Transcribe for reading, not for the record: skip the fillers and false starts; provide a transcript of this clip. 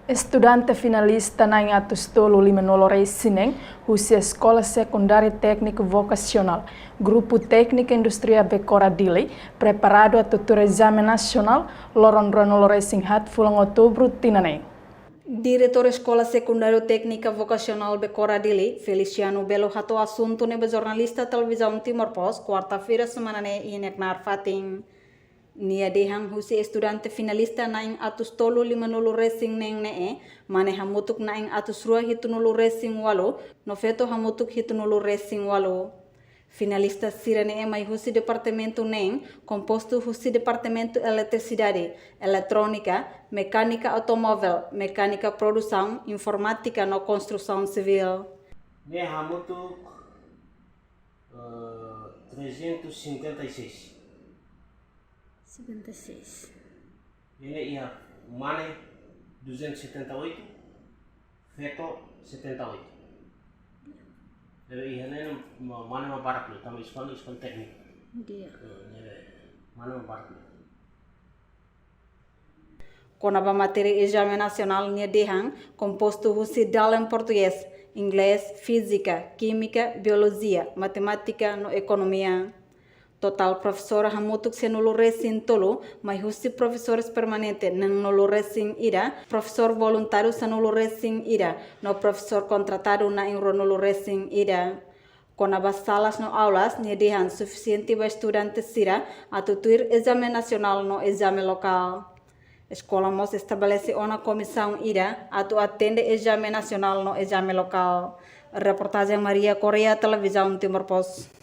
Estudante finalista na atus tolu lima nolorei sineng, husia Escola Secundária Técnica Vocacional, Grupo Técnica Industria Becora Dili, preparado a tutor exame nacional, loron nolorei singhat fulang outubro tinaneng. Diretor Escola Secundária Técnica Vocacional Becora Dili, Feliciano Belo rato assunto nebe jornalista televisão Timor Post, quarta-feira semana ne ineknar fating. Nia dehang husi estudante finalista naing atus tolu lima nulu racing neng nee, mane hamutuk naing atus rua hitu nulu racing walo, nofeto hamutuk hitu nulu racing walo. Finalista sira nee mai husi departamento neng, composto husi departamento eletricidade, eletrônica, mecânica automóvel, mecânica produção, informática no construção civil. Ne hamutuk 356. 56. Ini ia mane 278, feto 78. Jadi ia ne mane mabarak lu, kami sekolah teknik. Dia. Mane mabarak lu. Conaba materi exame nacional nia dehang, composto husi dalam português, inglês, física, química, biologia, matemática no economia. Total professora hamutuk se nulu resin tolo, mas husi professores permanente nang nulu resin ira, professor voluntário sa nulu resin ira, no professor contratado na inro nulu resin ira. Conaba salas no aulas, ne dehan suficiente ba estudantes sira a tutuir exame nacional no exame local. Escola mos estabelece uma comissão ira a tu atende exame nacional no exame local. Reportagem Maria Correia, televisão Timor Post.